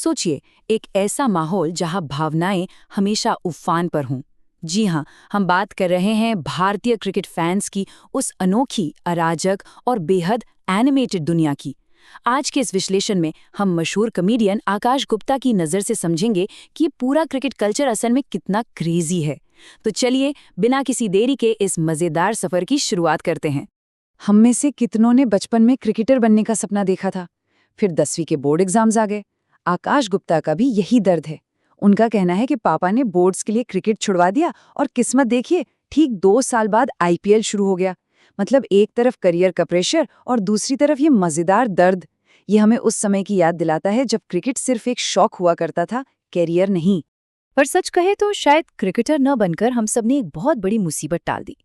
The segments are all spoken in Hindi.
सोचिए, एक ऐसा माहौल जहां भावनाएं हमेशा उफान पर हों। जी हाँ, हम बात कर रहे हैं भारतीय क्रिकेट फैंस की उस अनोखी, अराजक और बेहद एनिमेटेड दुनिया की। आज के इस विश्लेषण में हम मशहूर कॉमेडियन आकाश गुप्ता की नज़र से समझेंगे कि ये पूरा क्रिकेट कल्चर असल में कितना क्रेजी है। तो चलिए, बिना किसी देरी के इस मज़ेदार सफ़र की शुरुआत करते हैं। हम में से कितनों ने बचपन में क्रिकेटर बनने का सपना देखा था, फिर 10वीं के बोर्ड एग्जाम्स आ गए। आकाश गुप्ता का भी यही दर्द है। उनका कहना है कि पापा ने बोर्ड्स के लिए क्रिकेट छुड़वा दिया और किस्मत देखिए, ठीक 2 साल बाद आईपीएल शुरू हो गया। मतलब एक तरफ करियर का प्रेशर और दूसरी तरफ ये मजेदार दर्द। ये हमें उस समय की याद दिलाता है जब क्रिकेट सिर्फ एक शौक हुआ करता था, कैरियर नहीं। पर सच कहे तो शायद क्रिकेटर न बनकर हम सब ने एक बहुत बड़ी मुसीबत टाल दी।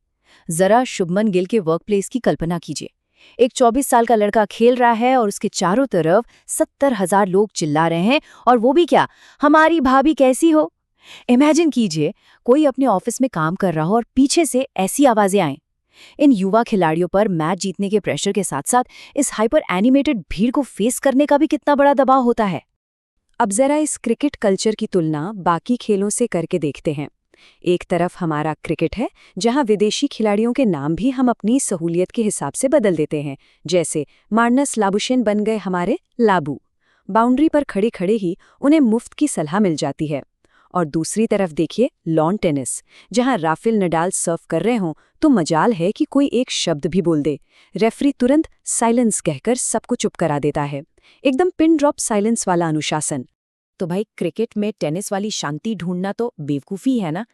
जरा शुभमन गिल के वर्कप्लेस की कल्पना कीजिए। एक 24 साल का लड़का खेल रहा है और उसके चारों तरफ 70,000 लोग चिल्ला रहे हैं, और वो भी क्या, हमारी भाभी कैसी हो। इमेजिन कीजिए, कोई अपने ऑफिस में काम कर रहा हो और पीछे से ऐसी आवाजें आएं। इन युवा खिलाड़ियों पर मैच जीतने के प्रेशर के साथ साथ इस हाइपर एनिमेटेड भीड़ को फेस करने का भी कितना बड़ा दबाव होता है। अब जरा इस क्रिकेट कल्चर की तुलना बाकी खेलों से करके देखते हैं। एक तरफ हमारा क्रिकेट है, जहां विदेशी खिलाड़ियों के नाम भी हम अपनी सहूलियत के हिसाब से बदल देते हैं, जैसे मार्नस लाबुशेन बन गए हमारे लाबू। बाउंड्री पर खड़े खड़े ही उन्हें मुफ्त की सलाह मिल जाती है। और दूसरी तरफ देखिए लॉन टेनिस, जहां राफेल नडाल सर्व कर रहे हों तो मजाल है कि कोई एक शब्द भी बोल दे, रेफरी तुरंत साइलेंस कहकर सबको चुप करा देता है। एकदम पिन ड्रॉप साइलेंस वाला अनुशासन। तो भाई, क्रिकेट में टेनिस वाली शांति ढूंढना तो बेवकूफ़ी है ना।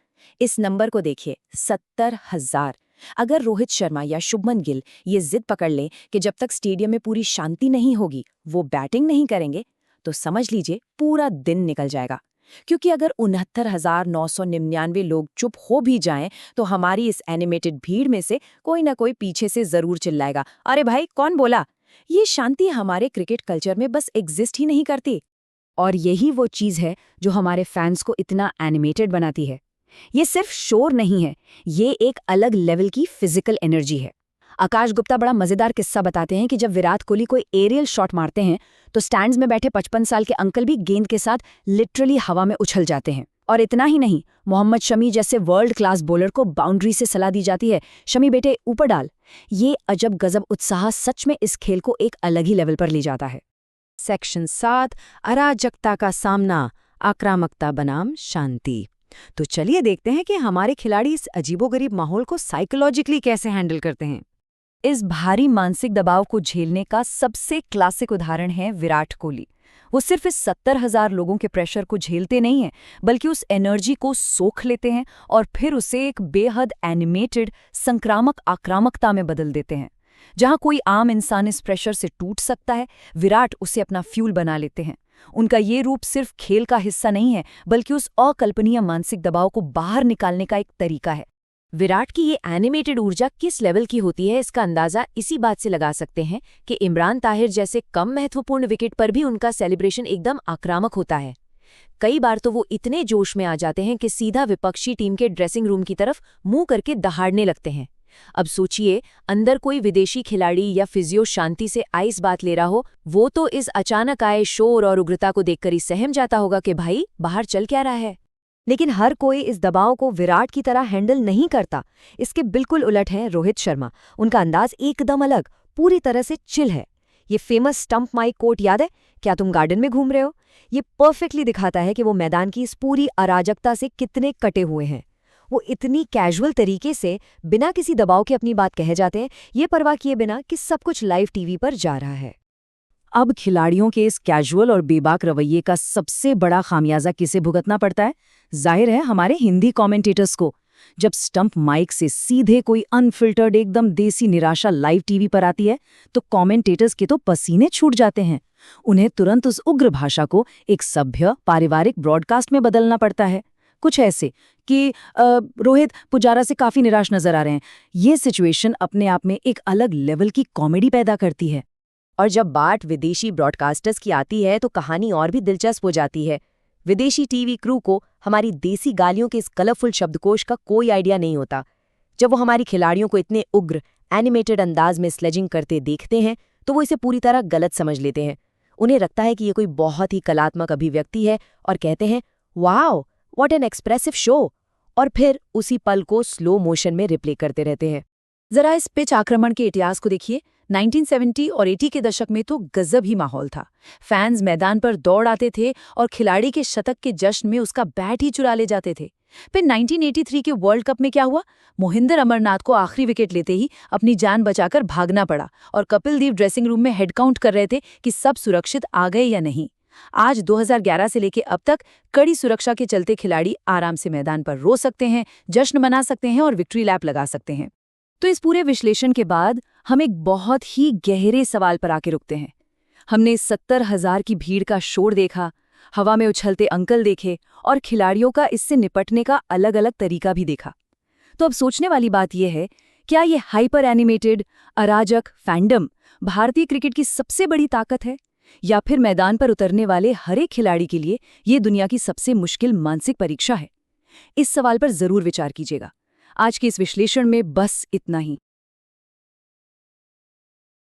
इस नंबर को देखिए, 70,000। अगर रोहित शर्मा या शुभमन गिल ये जिद पकड़ लें कि जब तक स्टेडियम में पूरी शांति नहीं होगी वो बैटिंग नहीं करेंगे, तो समझ लीजिए पूरा दिन निकल जाएगा। क्योंकि अगर 69,999 लोग चुप हो भी जाएं तो हमारी इस एनिमेटेड भीड़ में से कोई ना कोई पीछे से जरूर चिल्लाएगा, अरे भाई कौन बोला। ये शांति हमारे क्रिकेट कल्चर में बस एग्जिस्ट ही नहीं करती। और यही वो चीज़ है जो हमारे फैंस को इतना एनिमेटेड बनाती है। ये सिर्फ शोर नहीं है, ये एक अलग लेवल की फिजिकल एनर्जी है। आकाश गुप्ता बड़ा मजेदार किस्सा बताते हैं कि जब विराट कोहली कोई एरियल शॉट मारते हैं तो स्टैंड्स में बैठे 55 साल के अंकल भी गेंद के साथ लिटरली हवा में उछल जाते हैं। और इतना ही नहीं, मोहम्मद शमी जैसे वर्ल्ड क्लास बॉलर को बाउंड्री से सलाह दी जाती है, शमी बेटे ऊपर डाल। ये अजब गजब उत्साह सच में इस खेल को एक अलग ही लेवल पर ले जाता है। सेक्शन 7, अराजकता का सामना, आक्रामकता बनाम शांति। तो चलिए देखते हैं कि हमारे खिलाड़ी इस अजीबोगरीब माहौल को साइकोलॉजिकली कैसे हैंडल करते हैं। इस भारी मानसिक दबाव को झेलने का सबसे क्लासिक उदाहरण है विराट कोहली। वो सिर्फ इस 70,000 लोगों के प्रेशर को झेलते नहीं हैं, बल्कि उस एनर्जी को सोख लेते हैं और फिर उसे एक बेहद एनिमेटेड, संक्रामक आक्रामकता में बदल देते हैं। जहां कोई आम इंसान इस प्रेशर से टूट सकता है, विराट उसे अपना फ्यूल बना लेते हैं। उनका ये रूप सिर्फ खेल का हिस्सा नहीं है, बल्कि उस अकल्पनीय मानसिक दबाव को बाहर निकालने का एक तरीका है। विराट की ये एनिमेटेड ऊर्जा किस लेवल की होती है, इसका अंदाजा इसी बात से लगा सकते हैं कि इमरान ताहिर जैसे कम महत्वपूर्ण विकेट पर भी उनका सेलिब्रेशन एकदम आक्रामक होता है। कई बार तो वो इतने जोश में आ जाते हैं कि सीधा विपक्षी टीम के ड्रेसिंग रूम की तरफ मुंह करके दहाड़ने लगते हैं। अब सोचिए, अंदर कोई विदेशी खिलाड़ी या फिजियो शांति से आइस बात ले रहा हो, वो तो इस अचानक आए शोर और उग्रता को देखकर ही सहम जाता होगा कि भाई बाहर चल क्या रहा है। लेकिन हर कोई इस दबाव को विराट की तरह हैंडल नहीं करता। इसके बिल्कुल उलट है रोहित शर्मा। उनका अंदाज एकदम अलग, पूरी तरह से चिल है। ये फेमस स्टंप माइक कोट याद है, क्या तुम गार्डन में घूम रहे हो? ये परफेक्टली दिखाता है कि वो मैदान की इस पूरी अराजकता से कितने कटे हुए हैं। वो इतनी कैजुअल तरीके से बिना किसी दबाव के अपनी बात कहे जाते हैं, ये परवाह किए बिना कि सब कुछ लाइव टीवी पर जा रहा है। अब खिलाड़ियों के इस कैजुअल और बेबाक रवैये का सबसे बड़ा खामियाजा किसे भुगतना पड़ता है? जाहिर है हमारे हिंदी कमेंटेटर्स को। जब स्टंप माइक से सीधे कोई अनफिल्टर्ड एकदम देसी निराशा लाइव टीवी पर आती है तो कमेंटेटर्स के तो पसीने छूट जाते हैं। उन्हें तुरंत उस उग्र भाषा को एक सभ्य पारिवारिक ब्रॉडकास्ट में बदलना पड़ता है। कुछ ऐसे कि रोहित पुजारा से काफी निराश नजर आ रहे हैं। ये सिचुएशन अपने आप में एक अलग लेवल की कॉमेडी पैदा करती है। और जब बात विदेशी ब्रॉडकास्टर्स की आती है तो कहानी और भी दिलचस्प हो जाती है। विदेशी टीवी क्रू को हमारी देसी गालियों के इस कलरफुल शब्दकोश का कोई आइडिया नहीं होता। जब वो हमारी खिलाड़ियों को इतने उग्र एनिमेटेड अंदाज में स्लेजिंग करते देखते हैं तो वो इसे पूरी तरह गलत समझ लेते हैं। उन्हें लगता है कि ये कोई बहुत ही कलात्मक अभिव्यक्ति है और कहते हैं, wow, what an expressive show, और फिर उसी पल को स्लो मोशन में रिप्ले करते रहते हैं। जरा इस पिच आक्रमण के इतिहास को देखिए। 1970 और 80 के दशक में तो गजब ही माहौल था। फैंस मैदान पर दौड़ आते थे और खिलाड़ी के शतक के जश्न में उसका बैट ही चुरा ले जाते थे। फिर 1983 के वर्ल्ड कप में क्या हुआ? मोहिंदर अमरनाथ को आखिरी विकेट लेते ही अपनी जान बचाकर भागना पड़ा और कपिल देव ड्रेसिंग रूम में हेड काउंट कर रहे थे कि सब सुरक्षित आ गए या नहीं। आज 2011 से लेके अब तक कड़ी सुरक्षा के चलते खिलाड़ी आराम से मैदान पर रो सकते हैं, जश्न मना सकते हैं और विक्ट्री लैप लगा सकते हैं। तो इस पूरे विश्लेषण के बाद हम एक बहुत ही गहरे सवाल पर आके रुकते हैं। हमने 70,000 की भीड़ का शोर देखा, हवा में उछलते अंकल देखे और खिलाड़ियों का इससे निपटने का अलग अलग तरीका भी देखा। तो अब सोचने वाली बात यह है, क्या ये हाइपर एनिमेटेड, अराजक फैंडम भारतीय क्रिकेट की सबसे बड़ी ताकत है, या फिर मैदान पर उतरने वाले हर एक खिलाड़ी के लिए ये दुनिया की सबसे मुश्किल मानसिक परीक्षा है? इस सवाल पर जरूर विचार कीजिएगा। आज के इस विश्लेषण में बस इतना ही।